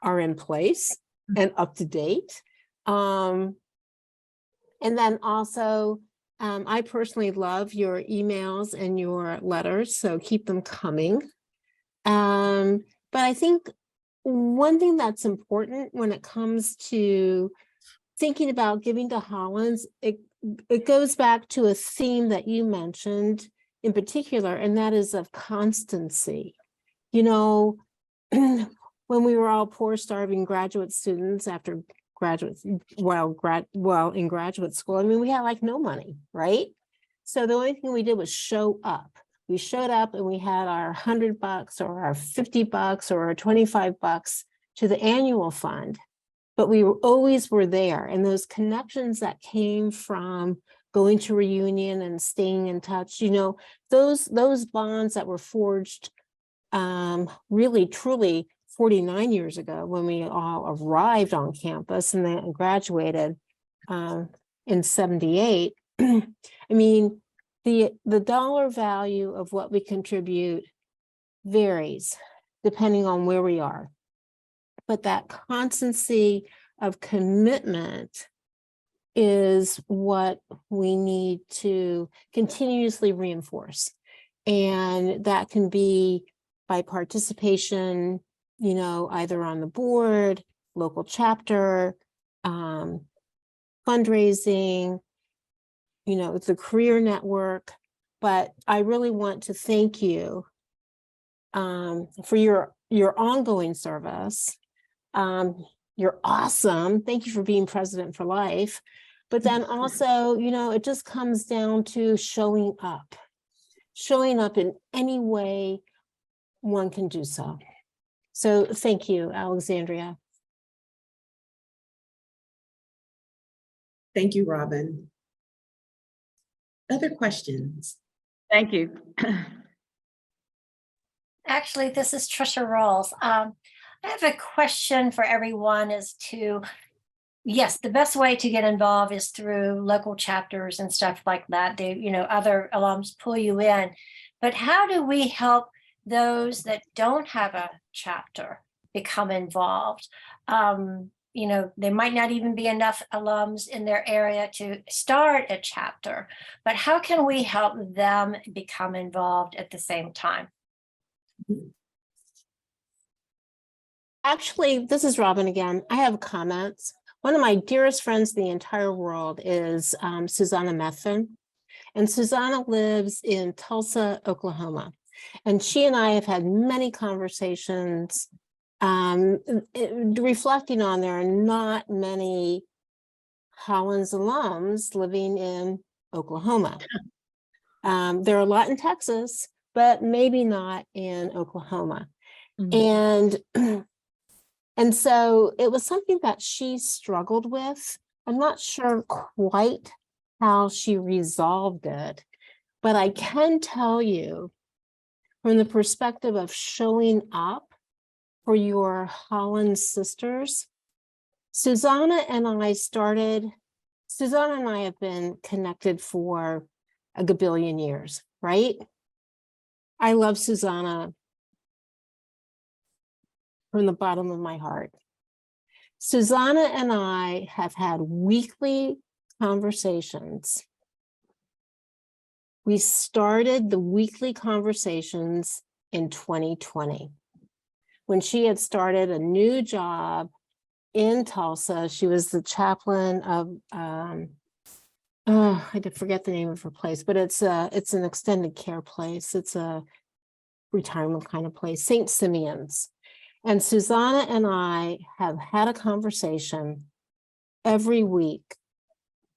are in place and up to date. And then also, I personally love your emails and your letters, so keep them coming. But I think one thing that's important when it comes to thinking about giving to Hollins, it goes back to a theme that you mentioned in particular, and that is of constancy. You know, when we were all poor, starving graduate students after in graduate school, I mean, we had like no money, right? So the only thing we did was show up. We showed up and we had our $100 or our $50 or our $25 to the annual fund, but we always were there. And those connections that came from going to reunion and staying in touch, you know, those bonds that were forged really truly 49 years ago when we all arrived on campus and then graduated in 78. I mean, the dollar value of what we contribute varies depending on where we are. But that constancy of commitment is what we need to continuously reinforce. And that can be by participation, you know, either on the board, local chapter, fundraising, you know, the career network. But I really want to thank you for your ongoing service. You're awesome. Thank you for being president for life. But then also, you know, it just comes down to showing up in any way one can do so. So thank you, Alexandria. Thank you, Robin. Other questions? Thank you. Actually, this is Trisha Rawls. I have a question for everyone as to, yes, the best way to get involved is through local chapters and stuff like that. They, you know, other alums pull you in. But how do we help those that don't have a chapter become involved? You know, there might not even be enough alums in their area to start a chapter, but how can we help them become involved at the same time? Actually, this is Robin again. I have comments. One of my dearest friends in the entire world is Susanna Methvin. And Susanna lives in Tulsa, Oklahoma. And she and I have had many conversations reflecting on there are not many Hollins alums living in Oklahoma. There are a lot in Texas, but maybe not in Oklahoma. Mm-hmm. And so it was something that she struggled with. I'm not sure quite how she resolved it, but I can tell you from the perspective of showing up for your Hollins sisters, Susanna and I have been connected for a gabillion years, right? I love Susanna from the bottom of my heart. Susanna and I have had weekly conversations. We started the weekly conversations in 2020. When she had started a new job in Tulsa, she was the chaplain of, I forget the name of her place, but it's an extended care place. It's a retirement kind of place, St. Simeon's. And Susanna and I have had a conversation every week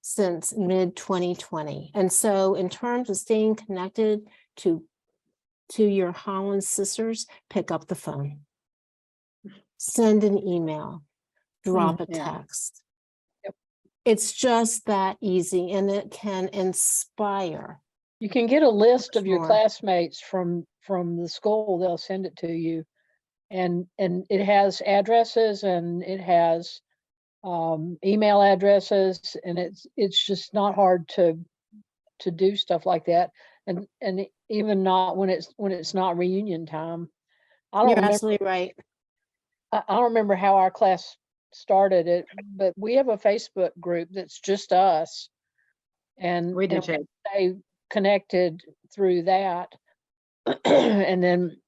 since mid-2020. And so in terms of staying connected to your Hollins sisters, pick up the phone. send an email, drop a yeah. text. Yep. It's just that easy, and it can inspire. You can get a list of your Sure. classmates from the school. They'll send it to you, and it has addresses and it has email addresses, and it's just not hard to do stuff like that. And even not when it's not reunion time. I don't You're remember. absolutely right. I don't remember how our class started it, but we have a Facebook group that's just us, and We do and too. stay connected through that. And then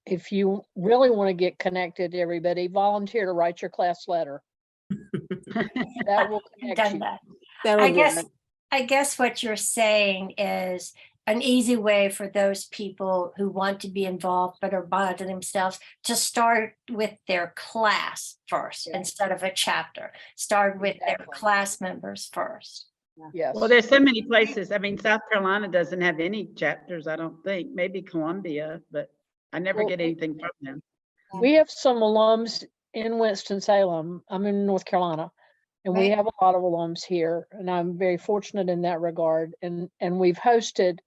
if you really want to get connected to everybody, volunteer to write your class letter. That will I've connect done you. that. That'll I do guess, it. I guess what you're saying is an easy way for those people who want to be involved but are by themselves to start with their class first Yeah. instead of a chapter. Start with their Exactly. class members first. Yes. Well, there's so many places. I mean, South Carolina doesn't have any chapters, I don't think. Maybe Columbia, but I never Well, get anything from them. We have some alums in Winston-Salem. I'm in North Carolina, and we Right. have a lot of alums here, and I'm very fortunate in that regard. And we've hosted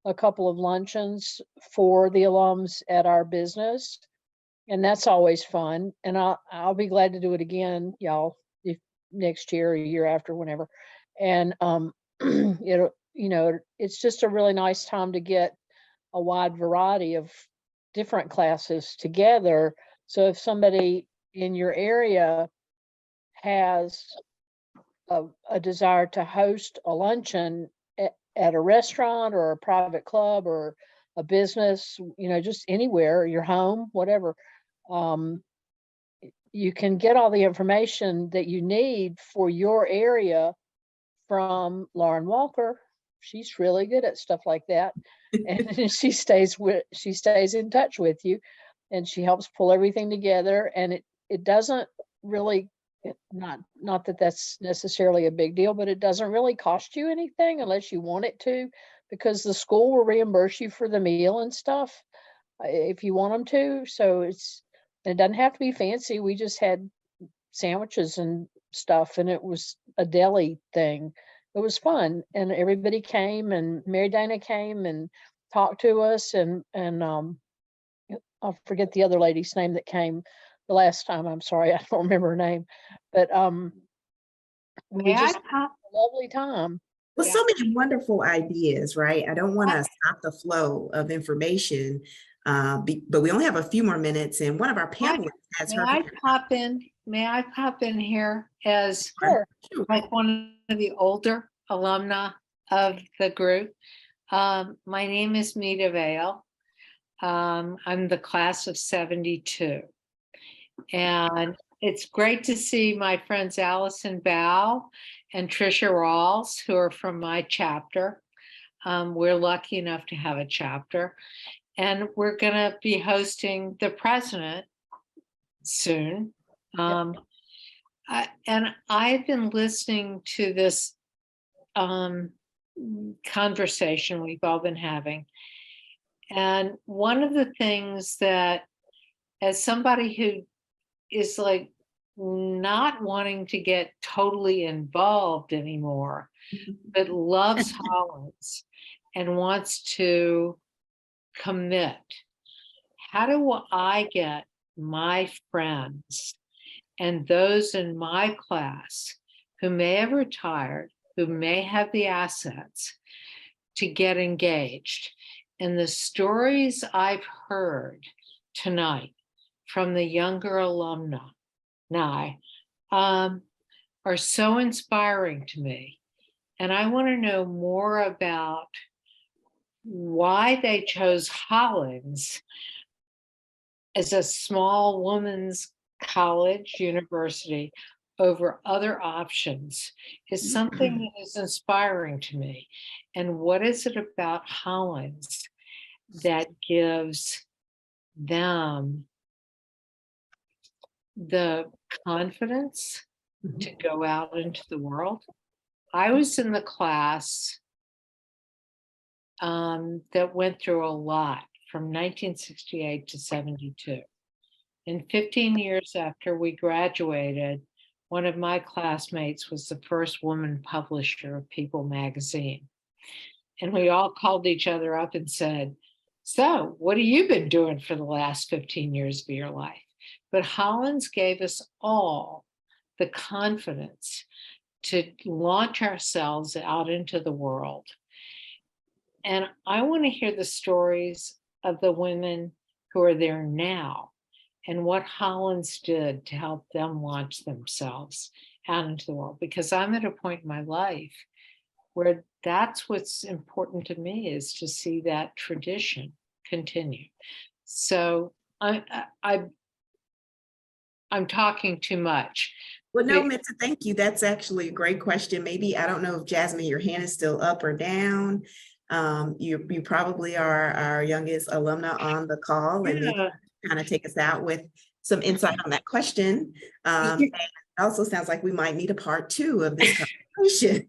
a couple of luncheons for the alums at our business, and that's always fun. And I'll be glad to do it again, y'all, if next year or year after, whenever. And it's just a really nice time to get a wide variety of different classes together. So if somebody in your area has a desire to host a luncheon at a restaurant or a private club or a business, just anywhere, your home, whatever, you can get all the information that you need for your area from Lauren Walker. She's really good at stuff like that. And she stays in touch with you, and she helps pull everything together. And it doesn't really, not that that's necessarily a big deal, but it doesn't really cost you anything unless you want it to, because the school will reimburse you for the meal and stuff if you want them to. So it doesn't have to be fancy. We just had sandwiches and stuff, and it was a deli thing. It was fun, and everybody came, and Mary Dana came and talked to us, and I forget the other lady's name that came the last time. I'm sorry, I don't remember her name, but we May I just had a lovely time. Well, Yeah. so many wonderful ideas, right? I don't want to stop the flow of information, but we only have a few more minutes, and one of our panelists has May her. I pop in? May I pop in here as Sure. like one of the older alumna of the group? My name is Mita Vale. I'm the class of 72. And it's great to see my friends Allison Bow and Trisha Rawls, who are from my chapter. We're lucky enough to have a chapter. And we're going to be hosting the president soon. And I've been listening to this conversation we've all been having. And one of the things that, as somebody who is like not wanting to get totally involved anymore, but loves Hollins and wants to commit, how do I get my friends and those in my class who may have retired, who may have the assets, to get engaged? And the stories I've heard tonight from the younger alumni are so inspiring to me. And I want to know more about why they chose Hollins as a small women's college, university, over other options is something that is inspiring to me. And what is it about Hollins that gives them the confidence to go out into the world? I was in the class that went through a lot from 1968 to 72. And 15 years after we graduated, one of my classmates was the first woman publisher of People magazine. And we all called each other up and said, so what have you been doing for the last 15 years of your life? But Hollins gave us all the confidence to launch ourselves out into the world. And I want to hear the stories of the women who are there now and what Hollins did to help them launch themselves out into the world. Because I'm at a point in my life where that's what's important to me, is to see that tradition continue. So I'm talking too much. Well, no, Minta, thank you. That's actually a great question. Maybe, I don't know if Jasmine, your hand is still up or down. You probably are our youngest alumna on the call, and maybe kind of take us out with some insight on that question. And it also sounds like we might need a part 2 of this conversation.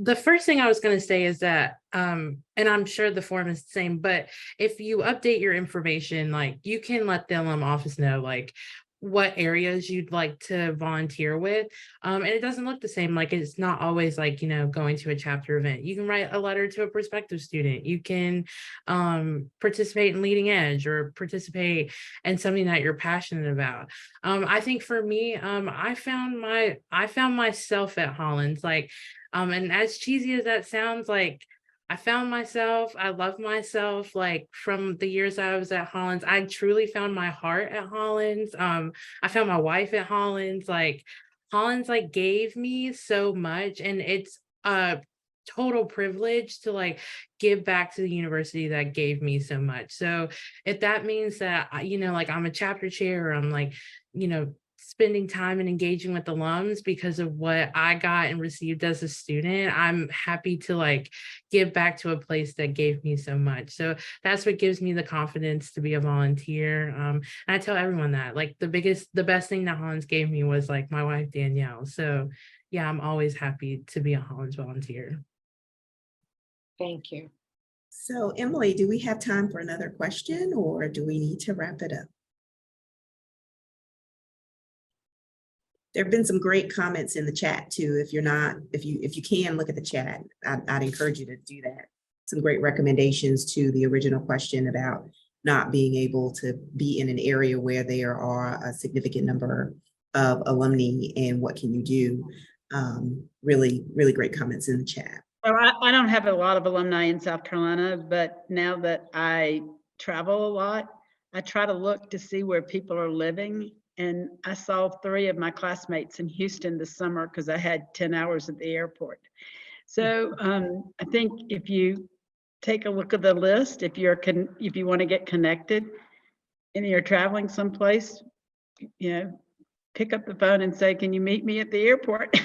The first thing I was going to say is that, and I'm sure the form is the same, but if you update your information, like you can let the alum office know, like what areas you'd like to volunteer with. And it doesn't look the same. Like it's not always like, going to a chapter event. You can write a letter to a prospective student. You can participate in Leading Edge or participate in something that you're passionate about. I think for me, I found myself at Hollins, like, and as cheesy as that sounds, like I found myself, I love myself, like from the years I was at Hollins. I truly found my heart at Hollins. I found my wife at Hollins. Like Hollins like gave me so much, and it's a total privilege to like give back to the university that gave me so much. So if that means that, like I'm a chapter chair, or I'm like, spending time and engaging with alums because of what I got and received as a student, I'm happy to like give back to a place that gave me so much. So that's what gives me the confidence to be a volunteer. And I tell everyone that, like the best thing that Hollins gave me was like my wife, Danielle. So yeah, I'm always happy to be a Hollins volunteer. Thank you. So Emily, do we have time for another question, or do we need to wrap it up? There have been some great comments in the chat too. If you can look at the chat, I'd encourage you to do that. Some great recommendations to the original question about not being able to be in an area where there are a significant number of alumni and what can you do. Really, really great comments in the chat. Well, I don't have a lot of alumni in South Carolina, but now that I travel a lot, I try to look to see where people are living. And I saw 3 of my classmates in Houston this summer because I had 10 hours at the airport. So I think if you take a look at the list, if you want to get connected and you're traveling someplace, pick up the phone and say, can you meet me at the airport?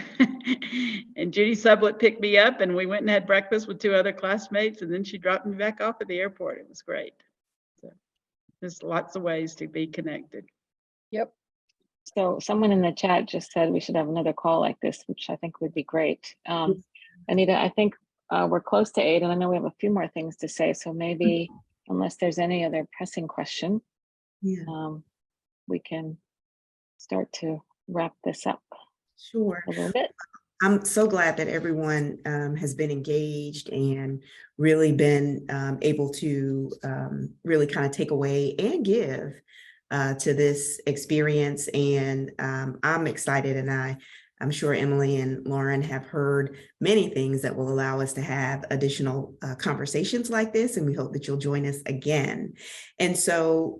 And Judy Sublett picked me up and we went and had breakfast with 2 other classmates, and then she dropped me back off at the airport. It was great. So there's lots of ways to be connected. Yep. So someone in the chat just said we should have another call like this, which I think would be great. Anita, I think we're close to 8, and I know we have a few more things to say. So maybe, unless there's any other pressing question, we can start to wrap this up. Sure. A little bit. I'm so glad that everyone has been engaged and really been able to really kind of take away and give to this experience. And I'm excited, and I'm sure Emily and Lauren have heard many things that will allow us to have additional conversations like this, and we hope that you'll join us again. And so,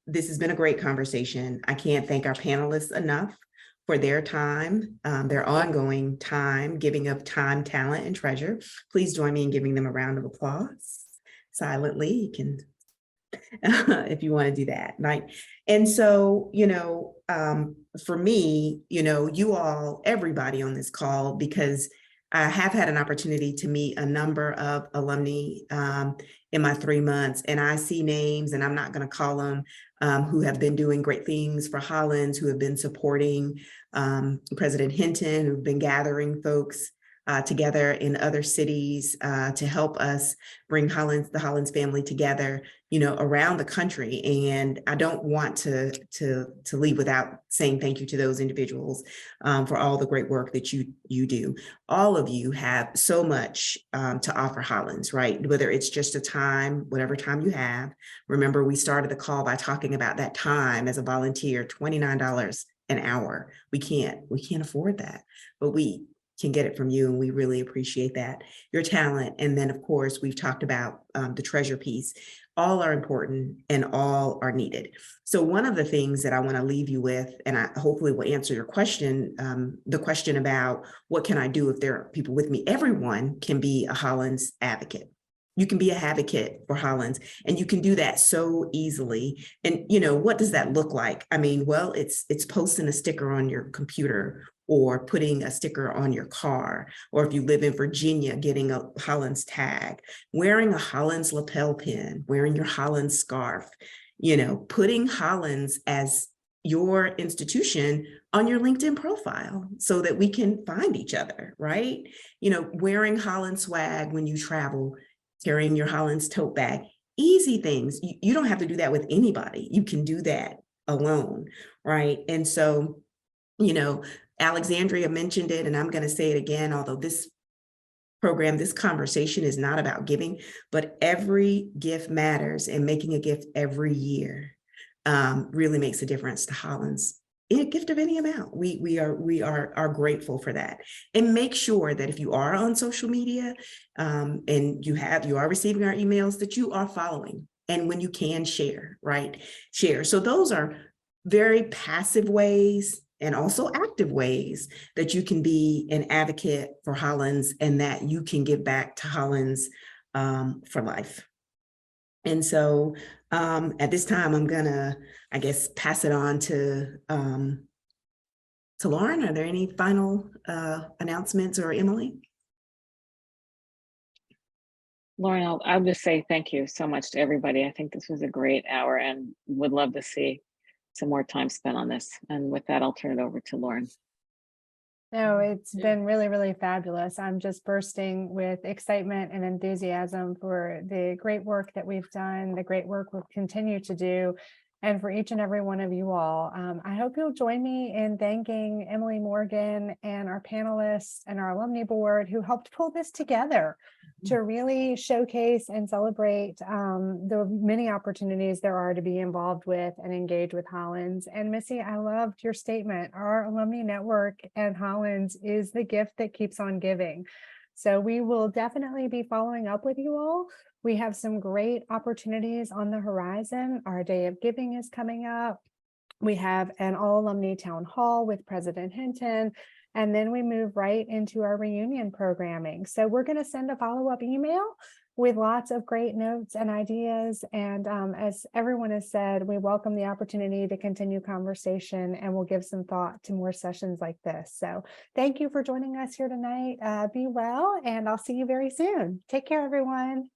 this has been a great conversation. I can't thank our panelists enough for their time, their ongoing time, giving of time, talent, and treasure. Please join me in giving them a round of applause silently. You can if you want to do that, right? And so, for me, you all, everybody on this call, because I have had an opportunity to meet a number of alumni in my 3 months, and I see names, and I'm not going to call them, who have been doing great things for Hollins, who have been supporting President Hinton, who've been gathering folks together in other cities to help us bring the Hollins family together, around the country. And I don't want to leave without saying thank you to those individuals for all the great work that you do. All of you have so much to offer Hollins, right? Whether it's just a time, whatever time you have. Remember, we started the call by talking about that time as a volunteer, $29 an hour. We can't afford that, but we can get it from you, and we really appreciate that, your talent. And then, of course, we've talked about the treasure piece. All are important and all are needed. So one of the things that I want to leave you with, and I hopefully will answer your question, the question about what can I do if there are people with me? Everyone can be a Hollins advocate. You can be a advocate for Hollins, and you can do that so easily. And, what does that look like? I mean, well, it's posting a sticker on your computer, or putting a sticker on your car, or if you live in Virginia, getting a Hollins tag, wearing a Hollins lapel pin, wearing your Hollins scarf, putting Hollins as your institution on your LinkedIn profile so that we can find each other, right? Wearing Hollins swag when you travel, carrying your Hollins tote bag, easy things. You don't have to do that with anybody. You can do that alone, right? And so, Alexandria mentioned it, and I'm going to say it again, although this conversation is not about giving, but every gift matters, and making a gift every year really makes a difference to Hollins. A gift of any amount. We are grateful for that. And make sure that if you are on social media and you are receiving our emails, that you are following. And when you can, share, right? Share. So those are very passive ways and also active ways that you can be an advocate for Hollins, and that you can give back to Hollins for life. And so at this time, I'm gonna, I guess, pass it on to Lauren. Are there any final announcements, or Emily? Lauren, I'll just say thank you so much to everybody. I think this was a great hour, and would love to see some more time spent on this. And with that, I'll turn it over to Lauren. No, it's been really, really fabulous. I'm just bursting with excitement and enthusiasm for the great work that we've done, the great work we'll continue to do, and for each and every one of you all. I hope you'll join me in thanking Emily Morgan and our panelists and our alumni board who helped pull this together to really showcase and celebrate the many opportunities there are to be involved with and engage with Hollins. And Missy, I loved your statement. Our alumni network and Hollins is the gift that keeps on giving. So we will definitely be following up with you all. We have some great opportunities on the horizon. Our Day of Giving is coming up. We have an all alumni town hall with President Hinton. And then we move right into our reunion programming. So we're going to send a follow-up email with lots of great notes and ideas. And as everyone has said, we welcome the opportunity to continue conversation, and we'll give some thought to more sessions like this. So thank you for joining us here tonight. Be well, and I'll see you very soon. Take care, everyone.